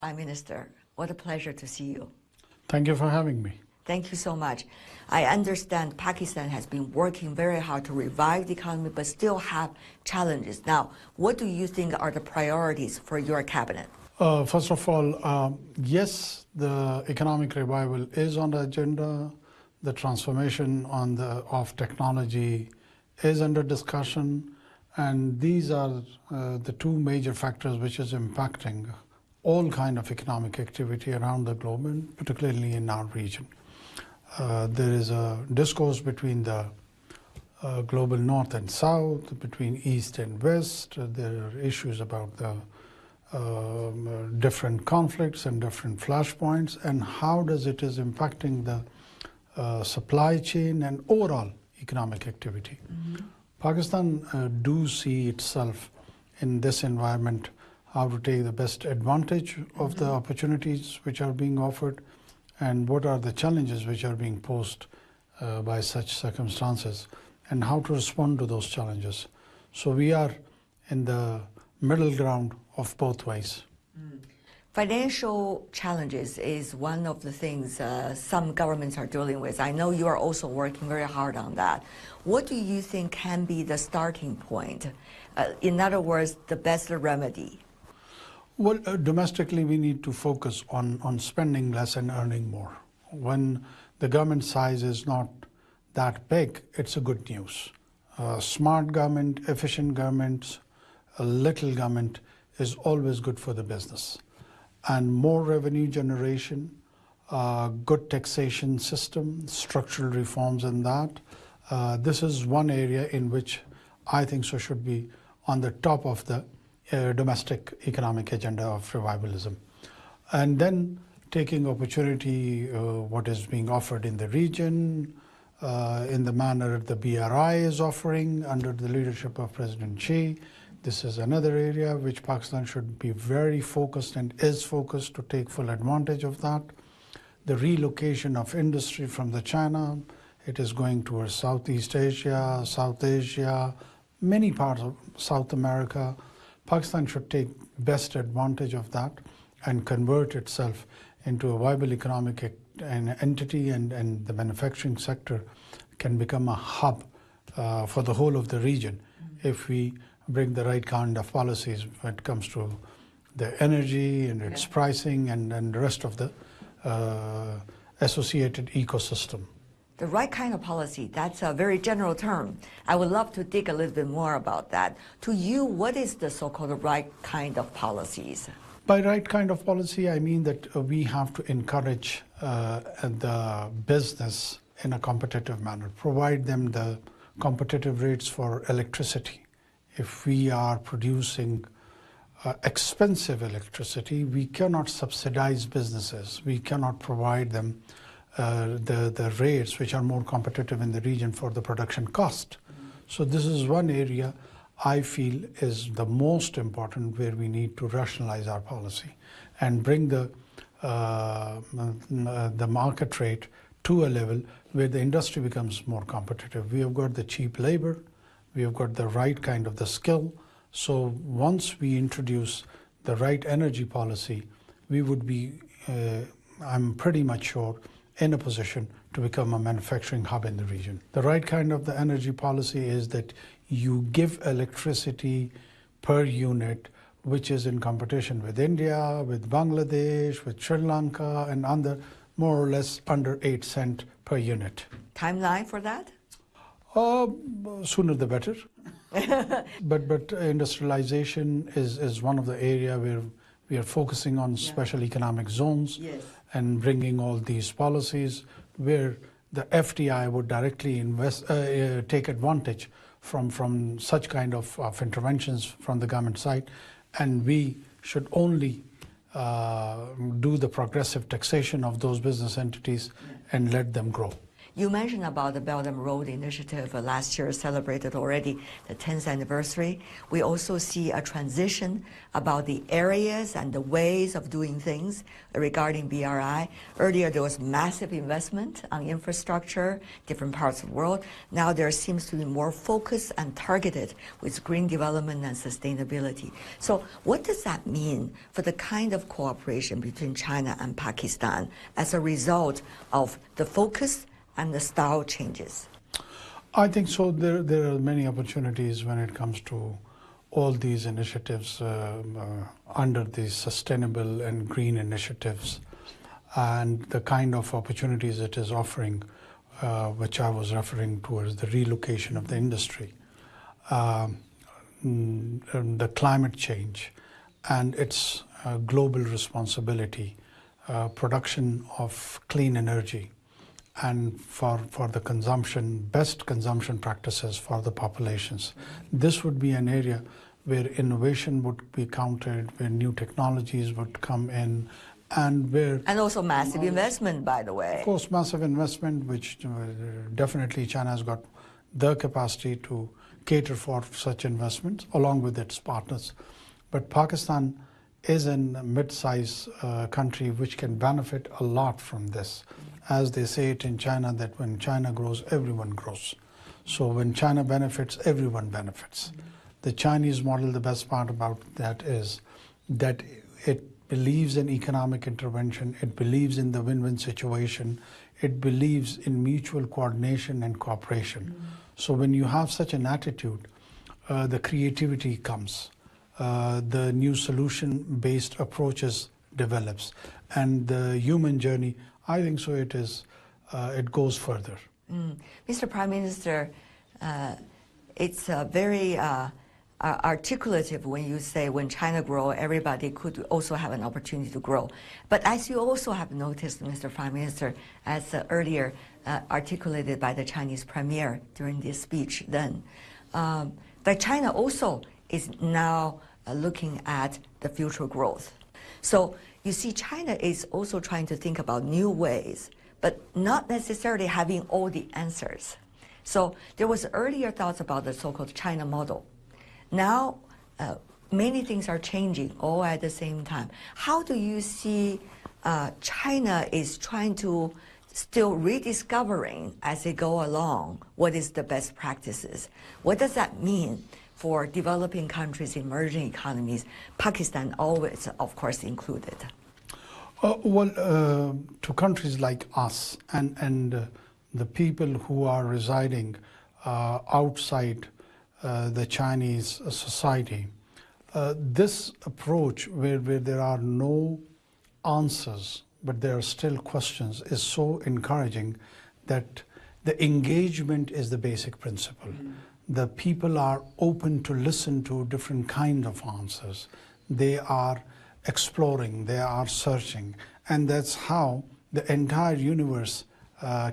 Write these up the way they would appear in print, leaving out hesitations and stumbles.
Prime Minister. What a pleasure to see you. Thank you for having me. Thank you so much. I understand Pakistan has been working very hard to revive the economy, but still have challenges. Now, what do you think are the priorities for your cabinet? First of all, yes, the economic revival is on the agenda. The transformation of technology is under discussion. And these are the two major factors which is impacting all kind of economic activity around the globe, and particularly in our region. There is a discourse between the global north and south, between east and west. There are issues about the different conflicts and different flashpoints, and how does it is impacting the supply chain and overall economic activity. Mm-hmm. Pakistan do see itself in this environment, how to take the best advantage of the opportunities which are being offered, and what are the challenges which are being posed by such circumstances, and how to respond to those challenges. So we are in the middle ground of both ways. Financial challenges is one of the things some governments are dealing with. I know you are also working very hard on that. What do you think can be the starting point? In other words, the best remedy? Well, domestically, we need to focus on spending less and earning more. When the government size is not that big, it's a good news. Smart government, efficient governments, a little government is always good for the business. And more revenue generation, good taxation system, structural reforms in that. This is one area in which I think so should be on the top of the domestic economic agenda of revivalism. And then taking opportunity, what is being offered in the region, in the manner the BRI is offering under the leadership of President Xi. This is another area which Pakistan should be very focused and is focused to take full advantage of that. The relocation of industry from the China, it is going towards Southeast Asia, South Asia, many parts of South America. Pakistan should take best advantage of that and convert itself into a viable economic entity, and the manufacturing sector can become a hub for the whole of the region if we bring the right kind of policies when it comes to the energy and its pricing and the rest of the associated ecosystem. The right kind of policy, that's a very general term. I would love to dig a little bit more about that. To you, what is the so-called right kind of policies? By right kind of policy, I mean that we have to encourage the business in a competitive manner, provide them the competitive rates for electricity. If we are producing expensive electricity, we cannot subsidize businesses. We cannot provide them the rates which are more competitive in the region for the production cost. So this is one area I feel is the most important, where we need to rationalize our policy and bring the market rate to a level where the industry becomes more competitive. We have got the cheap labor, we have got the right kind of the skill. So once we introduce the right energy policy, we would be, I'm pretty much sure, in a position to become a manufacturing hub in the region. The right kind of the energy policy is that you give electricity per unit which is in competition with India, with Bangladesh, with Sri Lanka, and under more or less under 8 cents per unit. Timeline for that? Sooner the better. but industrialization is one of the area where we are focusing on special economic zones and bringing all these policies where the FDI would directly take advantage from such kind of interventions from the government side, and we should only do the progressive taxation of those business entities and let them grow. You mentioned about the Belt and Road Initiative last year celebrated already the 10th anniversary. We also see a transition about the areas and the ways of doing things regarding BRI. Earlier there was massive investment on infrastructure, different parts of the world. Now there seems to be more focus and targeted with green development and sustainability. So what does that mean for the kind of cooperation between China and Pakistan as a result of the focus and the style changes? I think so. There are many opportunities when it comes to all these initiatives under these sustainable and green initiatives, and the kind of opportunities it is offering, which I was referring towards the relocation of the industry, the climate change and its global responsibility, production of clean energy, and for the consumption, best consumption practices for the populations. This would be an area where innovation would be counted, where new technologies would come in, and where... And also massive investment, by the way. Of course, massive investment, which definitely China has got the capacity to cater for such investments, along with its partners. But Pakistan is a mid-sized country which can benefit a lot from this. As they say it in China, that when China grows, everyone grows. So when China benefits, everyone benefits. The Chinese model, the best part about that is that it believes in economic intervention, it believes in the win-win situation, it believes in mutual coordination and cooperation. So when you have such an attitude, the creativity comes, the new solution-based approaches develops, and the human journey, I think so it is, it goes further. Mr. Prime Minister, it's very articulative when you say when China grows, everybody could also have an opportunity to grow. But as you also have noticed, Mr. Prime Minister, as earlier articulated by the Chinese Premier during this speech then, that China also is now looking at the future growth. So you see, China is also trying to think about new ways, but not necessarily having all the answers. So there was earlier thoughts about the so-called China model. Now, many things are changing all at the same time. How do you see China is trying to still rediscovering as they go along what is the best practices? What does that mean for developing countries, emerging economies, Pakistan always, of course, included? To countries like us and the people who are residing outside the Chinese society, this approach where there are no answers but there are still questions is so encouraging that the engagement is the basic principle. The people are open to listen to different kinds of answers. They are exploring, they are searching, and that's how the entire universe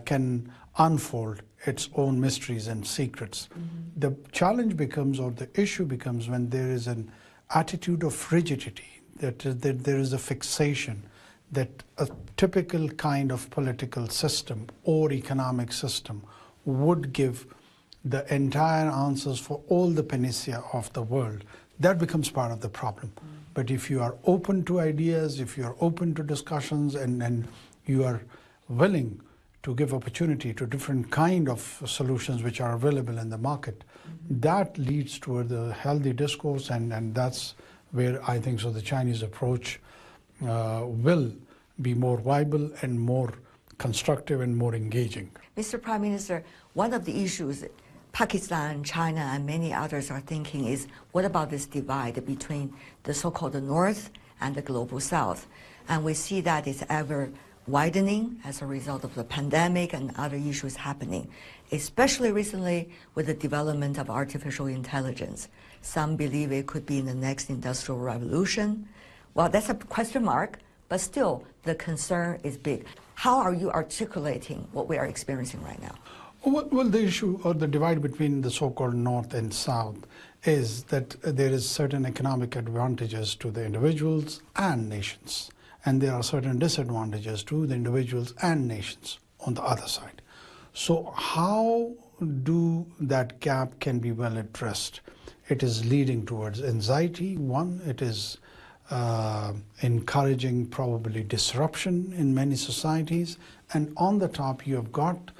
can unfold its own mysteries and secrets. The challenge becomes, or the issue becomes, when there is an attitude of rigidity, that there is a fixation, that a typical kind of political system or economic system would give the entire answers for all the panacea of the world. That becomes part of the problem. But if you are open to ideas, if you are open to discussions, and you are willing to give opportunity to different kind of solutions which are available in the market, that leads toward a healthy discourse, and that's where I think so the Chinese approach will be more viable and more constructive and more engaging. Mr. Prime Minister, one of the issues Pakistan, China, and many others are thinking is, what about this divide between the so-called North and the global South? And we see that it's ever widening as a result of the pandemic and other issues happening, especially recently with the development of artificial intelligence. Some believe it could be in the next industrial revolution. Well, that's a question mark, but still the concern is big. How are you articulating what we are experiencing right now? Well, the issue or the divide between the so-called North and South is that there is certain economic advantages to the individuals and nations, and there are certain disadvantages to the individuals and nations on the other side. So how do that gap can be well addressed? It is leading towards anxiety, one. It is encouraging probably disruption in many societies. And on the top, you have got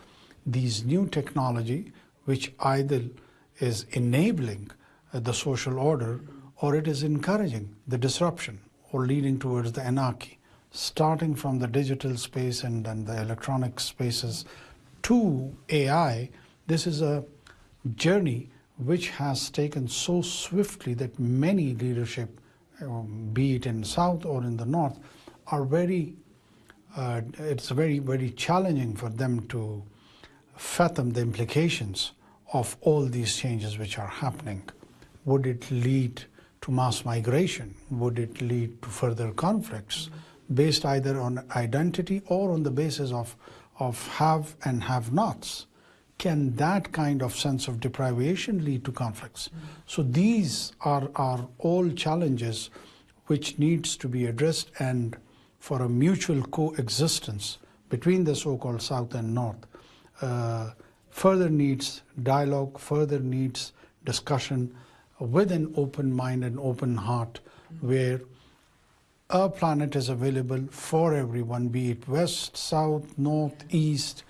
these new technology, which either is enabling the social order, or it is encouraging the disruption or leading towards the anarchy. Starting from the digital space and then the electronic spaces to AI, this is a journey which has taken so swiftly that many leadership, be it in South or in the North, are it's very, very challenging for them to fathom the implications of all these changes which are happening. Would it lead to mass migration? Would it lead to further conflicts based either on identity or on the basis of have and have-nots? Can that kind of sense of deprivation lead to conflicts? So these are all challenges which needs to be addressed, and for a mutual coexistence between the so-called South and North, further needs dialogue, further needs discussion with an open mind and open heart, where a planet is available for everyone, be it west, south, north, east,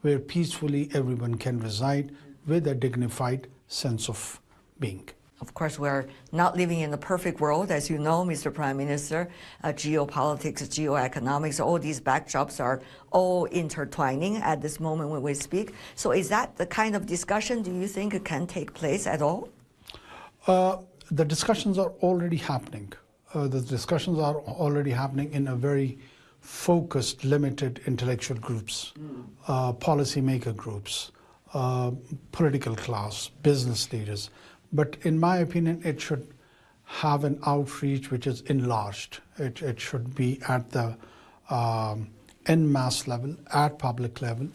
where peacefully everyone can reside with a dignified sense of being. Of course, we're not living in the perfect world, as you know, Mr. Prime Minister. Geopolitics, geoeconomics, all these backdrops are all intertwining at this moment when we speak. So is that the kind of discussion, do you think, can take place at all? The discussions are already happening. The discussions are already happening in a very focused, limited intellectual groups, policymaker groups, political class, business leaders. But in my opinion, it should have an outreach which is enlarged. It should be at the en masse level, at public level,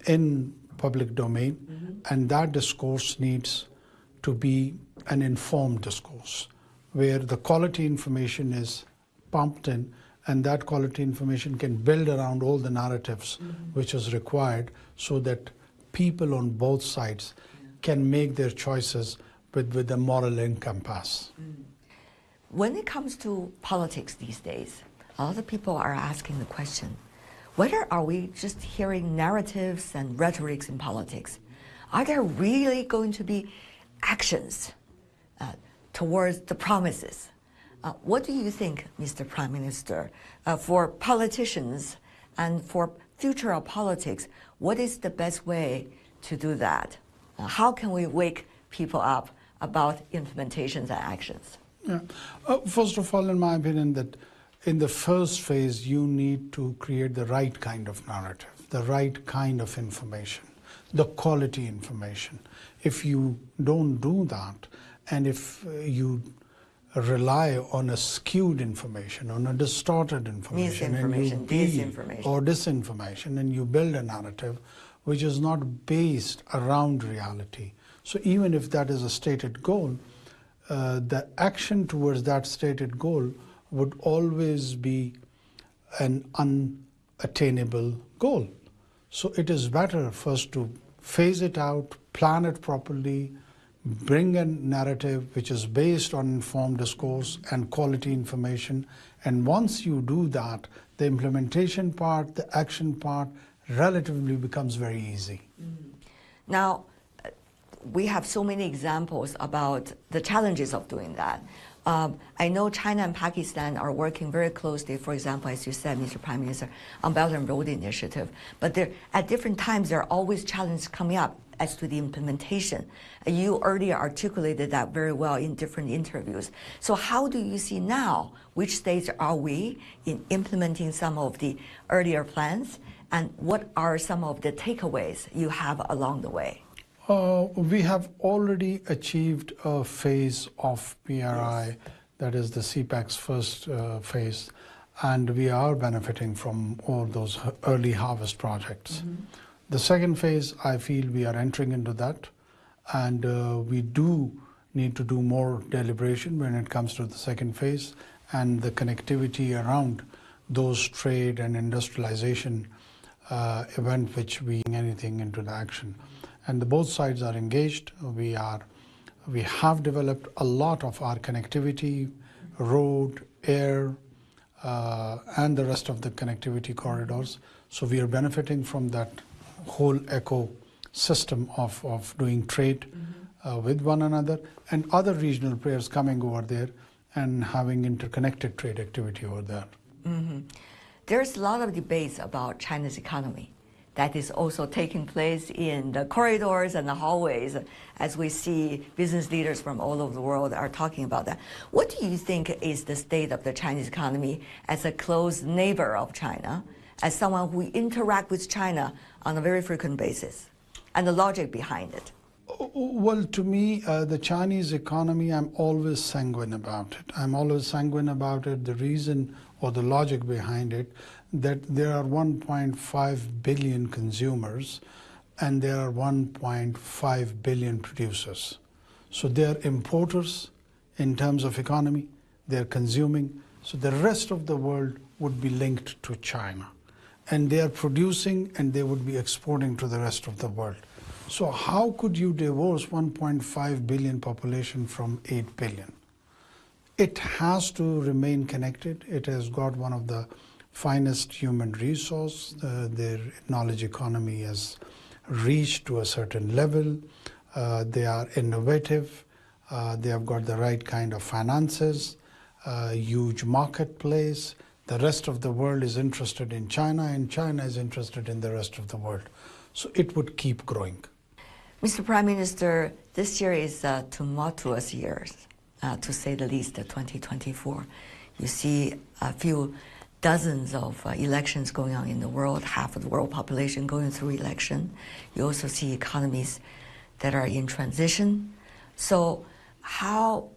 in public domain, and that discourse needs to be an informed discourse, where the quality information is pumped in, and that quality information can build around all the narratives which is required, so that people on both sides can make their choices with a moral compass. When it comes to politics these days, a lot of people are asking the question, whether are we just hearing narratives and rhetorics in politics? Are there really going to be actions towards the promises? What do you think, Mr. Prime Minister, for politicians and for future of politics, what is the best way to do that? How can we wake people up about implementations and actions? Yeah. First of all, in my opinion, that in the first phase, you need to create the right kind of narrative, the right kind of information, the quality information. If you don't do that, and if you rely on a skewed information, on a distorted information, misinformation, disinformation, or disinformation, and you build a narrative which is not based around reality. So even if that is a stated goal, the action towards that stated goal would always be an unattainable goal. So it is better first to phase it out, plan it properly, bring a narrative which is based on informed discourse and quality information. And once you do that, the implementation part, the action part, relatively becomes very easy. Now, we have so many examples about the challenges of doing that. I know China and Pakistan are working very closely, for example, as you said, Mr. Prime Minister, on Belt and Road Initiative. But at different times, there are always challenges coming up as to the implementation. You earlier articulated that very well in different interviews. So how do you see now, which stage are we in implementing some of the earlier plans, and what are some of the takeaways you have along the way? We have already achieved a phase of PRI, that is the CPAC's first phase, and we are benefiting from all those early harvest projects. The second phase, I feel we are entering into that, and we do need to do more deliberation when it comes to the second phase, and the connectivity around those trade and industrialization event which we anything into the action. And both sides are engaged. We have developed a lot of our connectivity, road, air, and the rest of the connectivity corridors. So we are benefiting from that whole ecosystem of doing trade with one another, and other regional players coming over there and having interconnected trade activity over there. There's a lot of debates about China's economy that is also taking place in the corridors and the hallways as we see business leaders from all over the world are talking about that. What do you think is the state of the Chinese economy as a close neighbor of China, as someone who interacts with China on a very frequent basis, and the logic behind it? Well, to me, the Chinese economy, I'm always sanguine about it. I'm always sanguine about it. The reason or the logic behind it, that there are 1.5 billion consumers and there are 1.5 billion producers. So they are importers in terms of economy, they're consuming. So the rest of the world would be linked to China. And they are producing and they would be exporting to the rest of the world. So how could you divorce 1.5 billion population from 8 billion? It has to remain connected. It has got one of the finest human resource. Their knowledge economy has reached to a certain level. They are innovative. They have got the right kind of finances, huge marketplace. The rest of the world is interested in China, and China is interested in the rest of the world. So it would keep growing. Mr. Prime Minister, this year is a tumultuous year, to say the least, 2024. You see a few dozens of elections going on in the world, half of the world population going through election. You also see economies that are in transition. So how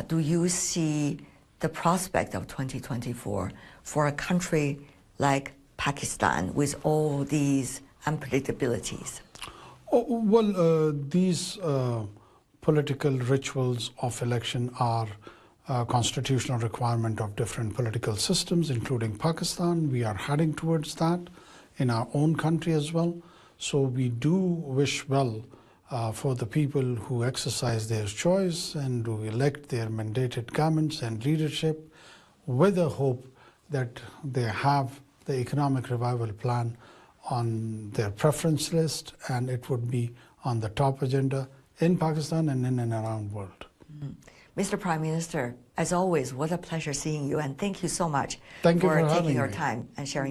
do you see the prospect of 2024 for a country like Pakistan with all these unpredictabilities? Well, these political rituals of election are a constitutional requirement of different political systems, including Pakistan. We are heading towards that in our own country as well. So we do wish well for the people who exercise their choice and who elect their mandated governments and leadership, with the hope that they have the economic revival plan on their preference list, and it would be on the top agenda in Pakistan and in and around the world. Mr. Prime Minister, as always, what a pleasure seeing you, and thank you so much for taking your time and sharing